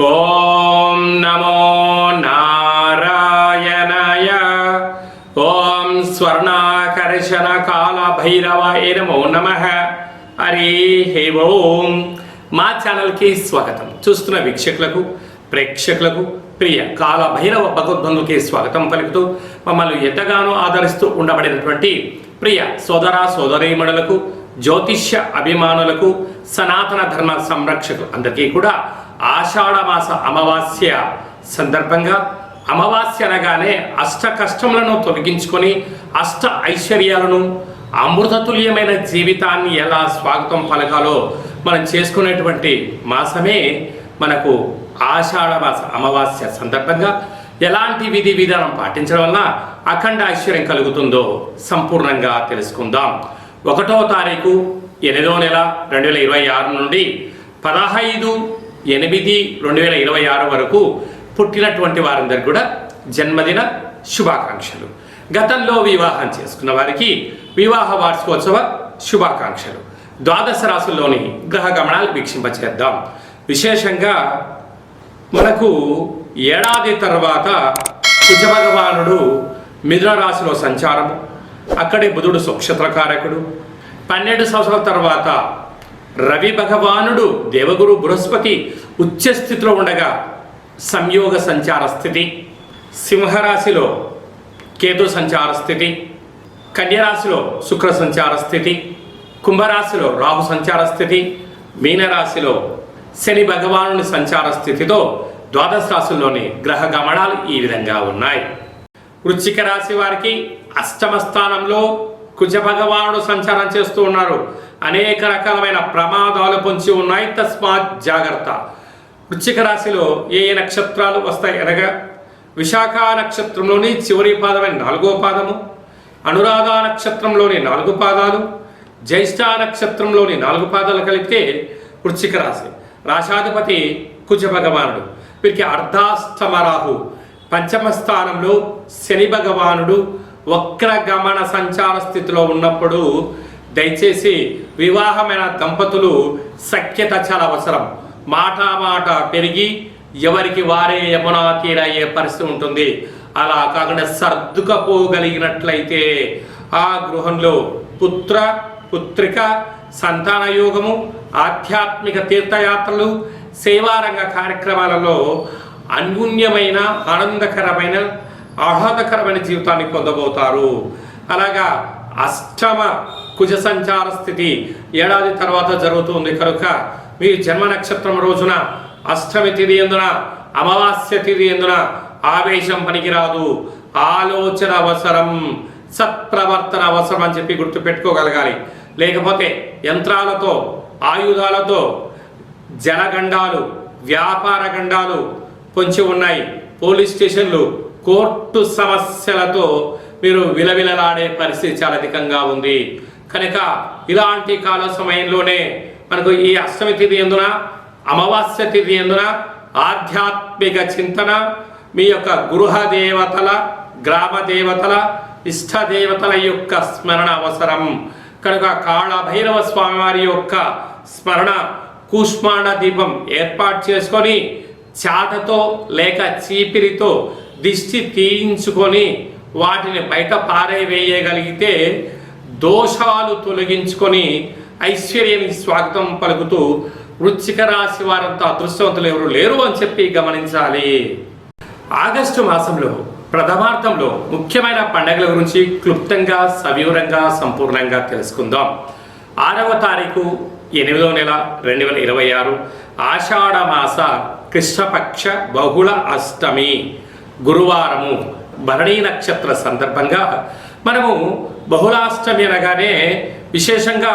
ఓం నమో నారాయణాయ. ఓం స్వర్ణాకర్షణ కాల భైరవాయ నమో నమః. హరి ఓం. మా ఛానల్కి స్వాగతం. చూస్తున్న వీక్షకులకు ప్రేక్షకులకు ప్రియ కాల భైరవ భగవద్బంధుకి స్వాగతం పలుకుతూ మమ్మల్ని ఎంతగానో ఆదరిస్తూ ఉండబడినటువంటి ప్రియ సోదర సోదరీమణులకు, జ్యోతిష్య అభిమానులకు, సనాతన ధర్మ సంరక్షకులు అందరికీ కూడా ఆషాఢమాస అమావాస్య సందర్భంగా, అమావాస్య అనగానే అష్ట కష్టములను తొలగించుకొని అష్ట ఐశ్వర్యాలను, అమృతతుల్యమైన జీవితాన్ని ఎలా స్వాగతం పలకాలో మనం చేసుకునేటువంటి మాసమే మనకు ఆషాఢమాస అమావాస్య సందర్భంగా ఎలాంటి విధి విధానం పాటించడం వల్ల అఖండ ఐశ్వర్యం కలుగుతుందో సంపూర్ణంగా తెలుసుకుందాం. 1వ తారీఖు 8వ నెల 2026 నుండి 15/8/2026 వరకు పుట్టినటువంటి వారందరికీ కూడా జన్మదిన శుభాకాంక్షలు. గతంలో వివాహం చేసుకున్న వారికి వివాహ వార్షికోత్సవ శుభాకాంక్షలు. ద్వాదశ రాశుల్లోని గ్రహ గమనాలు వీక్షింపచేద్దాం. విశేషంగా మనకు ఏడాది తర్వాత కుజ భగవానుడు మిథున రాశిలో సంచారము, అక్కడే బుధుడు స్వక్షత్రకారకుడు. 12 సంవత్సరాల తర్వాత రవి భగవానుడు దేవగురు బృహస్పతి ఉచ్చస్థితిలో ఉండగా సంయోగ సంచార స్థితి, సింహరాశిలో కేతు సంచార స్థితి, కన్యరాశిలో శుక్ర సంచార స్థితి, కుంభరాశిలో రాహు సంచార స్థితి, మీనరాశిలో శని భగవానుని సంచార స్థితితో ద్వాదశ రాశుల్లోని గ్రహ గమనాలు ఈ విధంగా ఉన్నాయి. వృశ్చిక రాశి వారికి అష్టమ స్థానంలో కుజ భగవానుడు సంచారం చేస్తూ ఉన్నారు. అనేక రకాలమైన ప్రమాదాలు పొంచి ఉన్నాయి, తస్మాత్ జాగ్రత్త. వృశ్చిక రాశిలో ఏ నక్షత్రాలు వస్తాయి అనగా విశాఖ నక్షత్రంలోని చివరి పాదమైన 4వ పాదము, అనురాధ నక్షత్రంలోని 4 పాదాలు, జ్యేష్ఠ నక్షత్రంలోని 4 పాదాలు కలిపితే వృశ్చిక రాశి. రాశాధిపతి కుజ భగవానుడు. వీరికి అర్ధాష్టమ రాహు. పంచమ స్థానంలో శని భగవానుడు వక్రగమన సంచార స్థితిలో ఉన్నప్పుడు దయచేసి వివాహమైన దంపతులు సఖ్యత చాలా అవసరం. మాట పెరిగి ఎవరికి వారే యమునా తీరయ్యే పరిస్థితి ఉంటుంది. అలా కాకుండా సర్దుకపోగలిగినట్లయితే ఆ గృహంలో పుత్ర పుత్రిక సంతాన యోగము, ఆధ్యాత్మిక తీర్థయాత్రలు, సేవారంగ కార్యక్రమాలలో అన్యూన్యమైన ఆనందకరమైన ఆహ్లాదకరమైన జీవితాన్ని పొందబోతారు. అలాగా అష్టమ కుజ సంచార స్థితి ఏడాది తర్వాత జరుగుతుంది కనుక మీ జన్మ నక్షత్రం రోజున అష్టమి తిథి ఎందున, అమావాస్య తిథి ఎందున ఆవేశం పనికిరాదు, ఆలోచన అవసరం, సత్ప్రవర్తన అవసరం అని చెప్పి గుర్తుపెట్టుకోగలగాలి. లేకపోతే యంత్రాలతో, ఆయుధాలతో జలగండాలు, వ్యాపార గండాలు పొంచి ఉన్నాయి. పోలీస్ స్టేషన్లు, కోర్టు సమస్యలతో మీరు విలవిలలాడే పరిస్థితి చాలా అధికంగా ఉంది. కనుక ఇలాంటి కాల సమయంలోనే మనకు ఈ అష్టమి తిథి ఎందున, అమావాస్య తిథి ఎందున ఆధ్యాత్మిక చింతన, మీ యొక్క గృహ దేవతల, గ్రామ దేవతల, ఇష్ట దేవతల యొక్క స్మరణ అవసరం. కనుక కాళ భైరవ స్వామి వారి యొక్క స్మరణ కూష్మాండ దీపం ఏర్పాటు చేసుకొని చాటతో లేక చీపిరితో దిష్టి తీయించుకొని వాటిని బయట పారేవేయగలిగితే దోషాలు తొలగించుకొని ఐశ్వర్యానికి స్వాగతం పలుకుతూ వృశ్చిక రాశి వారంతా అదృష్టవంతులు ఎవరు లేరు అని చెప్పి గమనించాలి. ఆగస్టు మాసంలో ప్రథమార్థంలో ముఖ్యమైన పండుగల గురించి క్లుప్తంగా సవివరంగా సంపూర్ణంగా తెలుసుకుందాం. 6వ తారీఖు 8వ నెల 2026 ఆషాఢమాస కృష్ణపక్ష బహుళ అష్టమి గురువారము, భరణీ నక్షత్ర సందర్భంగా మనము బహుళాష్టమి అనగానే విశేషంగా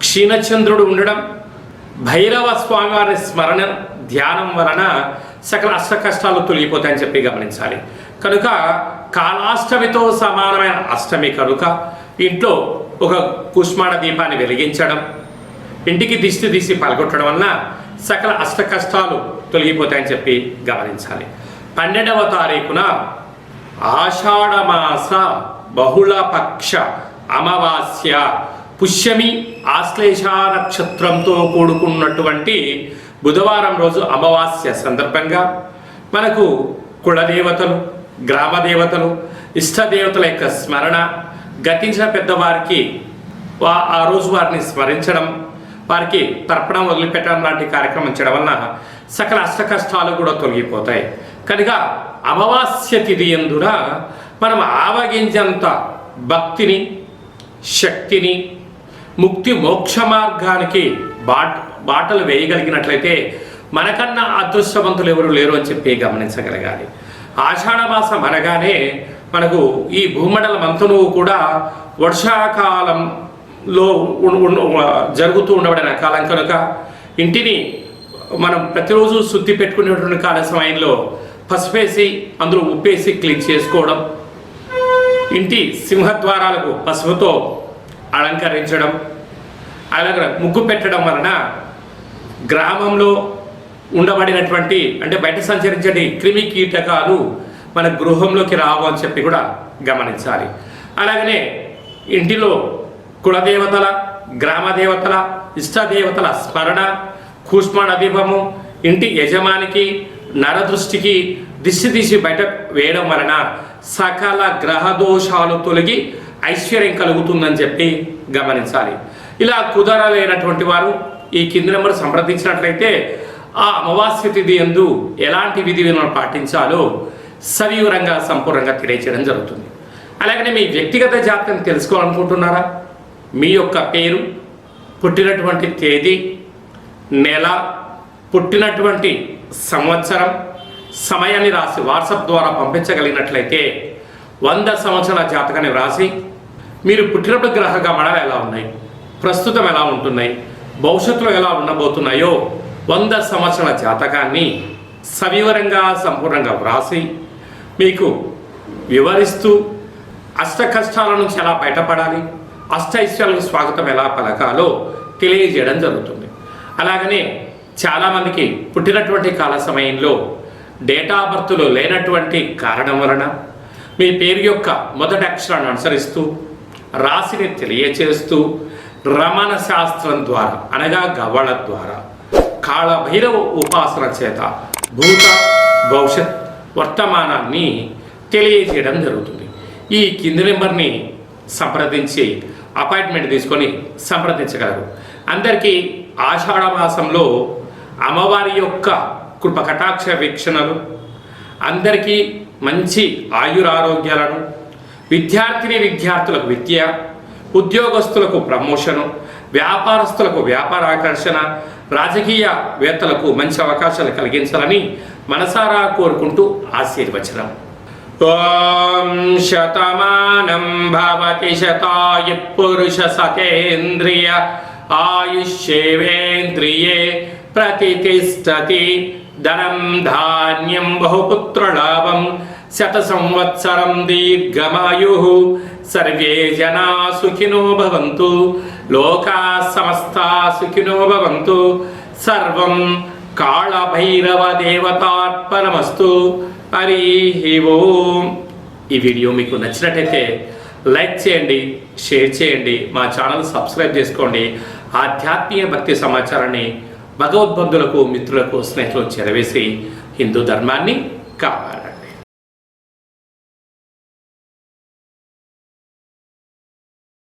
క్షీణచంద్రుడు ఉండడం, భైరవ స్వామివారి స్మరణ ధ్యానం వలన సకల అష్ట కష్టాలు తొలగిపోతాయని చెప్పి గమనించాలి. కనుక కాలాష్టమితో సమానమైన అష్టమి కనుక ఇంట్లో ఒక కూష్మాండ దీపాన్ని వెలిగించడం, ఇంటికి దిష్టి తీసి పలగొట్టడం వలన సకల అష్ట కష్టాలు తొలగిపోతాయని చెప్పి గమనించాలి. 12వ తారీఖున ఆషాఢమాస బహుళపక్ష అమావాస్య పుష్యమి ఆశ్లేష నక్షత్రంతో కూడుకున్నటువంటి బుధవారం రోజు అమావాస్య సందర్భంగా మనకు కులదేవతలు, గ్రామదేవతలు, ఇష్టదేవతల యొక్క స్మరణ, గతించిన పెద్దవారికి ఆ రోజు వారిని స్మరించడం, వారికి తర్పణం వదిలిపెట్టడం లాంటి కార్యక్రమం చేయడం వలన సకల అష్ట కష్టాలు కూడా తొలగిపోతాయి. కనుక అమావాస్య తిథి యందున మనం ఆవగించంత భక్తిని, శక్తిని, ముక్తి మోక్ష మార్గానికి బాటలు వేయగలిగినట్లయితే మనకన్నా అదృష్టవంతులు ఎవరు లేరు అని చెప్పి గమనించగలగాలి. ఆషాఢమాసం అనగానే మనకు ఈ భూమండలం అంతను కూడా వర్షాకాలంలో జరుగుతూ ఉండబడిన కాలం కనుక ఇంటిని మనం ప్రతిరోజు శుద్ధి పెట్టుకునేటువంటి కాల సమయంలో పసుపేసి అందులో ఉప్పేసి క్లీన్ చేసుకోవడం, ఇంటి సింహద్వారాలకు పసుపుతో అలంకరించడం, అలాగే ముగ్గు పెట్టడం వలన గ్రామంలో ఉండబడినటువంటి అంటే బయట సంచరించే క్రిమి కీటకాలు మన గృహంలోకి రావు అని చెప్పి కూడా గమనించాలి. అలాగనే ఇంటిలో కులదేవతల, గ్రామదేవతల, ఇష్టదేవతల స్మరణ, కూష్మాణ దీపము ఇంటి యజమానికి నరదృష్టికి దిష్టి తీసి బయట వేయడం వలన సకల గ్రహ దోషాలు తొలగి ఐశ్వర్యం కలుగుతుందని చెప్పి గమనించాలి. ఇలా కుదరలేనటువంటి వారు ఈ కింది నెంబర్ సంప్రదించినట్లయితే ఆ అమావాస్య తిథి యందు ఎలాంటి విధి విధానాలు పాటించాలో సవివరంగా సంపూర్ణంగా తెలియచేయడం జరుగుతుంది. అలాగనే మీ వ్యక్తిగత జాతకం తెలుసుకోవాలనుకుంటున్నారా? మీ యొక్క పేరు, పుట్టినటువంటి తేదీ, నెల, పుట్టినటువంటి సంవత్సరం, సమయాన్ని రాసి వాట్సాప్ ద్వారా పంపించగలిగినట్లయితే 100 సంవత్సరాల జాతకాన్ని వ్రాసి మీరు పుట్టినప్పుడు గ్రహ గమనాలు ఎలా ఉన్నాయి, ప్రస్తుతం ఎలా ఉంటున్నాయి, భవిష్యత్తులో ఎలా ఉండబోతున్నాయో 100 సంవత్సరాల జాతకాన్ని సవివరంగా సంపూర్ణంగా వ్రాసి మీకు వివరిస్తూ అష్ట కష్టాల నుంచి ఎలా బయటపడాలి, అష్టైశ్వర్యాలకు స్వాగతం ఎలా పలకాలో తెలియజేయడం జరుగుతుంది. అలాగనే చాలామందికి పుట్టినటువంటి కాల సమయంలో డేటా ఆఫ్ బర్త్లో లేనటువంటి కారణం వలన మీ పేరు యొక్క మొదటి అక్షరాన్ని అనుసరిస్తూ రాశిని తెలియచేస్తూ రమణ శాస్త్రం ద్వారా అనగా గవ్వళ ద్వారా కాళభైరవ ఉపాసన చేత భూత, భవిష్యత్, వర్తమానాన్ని తెలియజేయడం జరుగుతుంది. ఈ కింది నెంబర్ని సంప్రదించి అపాయింట్మెంట్ తీసుకొని సంప్రదించగలరు. అందరికీ ఆషాఢ మాసంలో అమ్మవారి యొక్క కృప కటాక్ష వీక్షణలు, అందరికీ మంచి ఆయురారోగ్యాలను, విద్యార్థులకు విద్య, ఉద్యోగస్తులకు ప్రమోషను, వ్యాపారస్తులకు వ్యాపార ఆకర్షణ, రాజకీయవేత్తలకు మంచి అవకాశాలు కలిగించాలని మనసారా కోరుకుంటూ ఆశీర్వచనం. ఓం శతమానం భవతి శతాయు పురుష సతేంద్రియ ఆయుష్యేవేంద్రియే ప్రతిష్టతి ధనం ధాన్యం బహుపుత్రలాభం శత సంవత్సరం దీర్ఘమాయు సర్వే జనా సుఖినో భవంతు లోకా సమస్తా సుఖినో భవంతు సర్వం కాళభైరవ దేవతార్పణమస్తు. హరి ఓం. ఈ వీడియో మీకు నచ్చినట్టయితే లైక్ చేయండి, షేర్ చేయండి, మా ఛానల్ సబ్స్క్రైబ్ చేసుకోండి. ఆధ్యాత్మిక భక్తి సమాచారాన్ని భగవద్బంధులకు, మిత్రులకు, స్నేహితులకు చేరవేసి హిందూ ధర్మాన్ని కాపాడండి.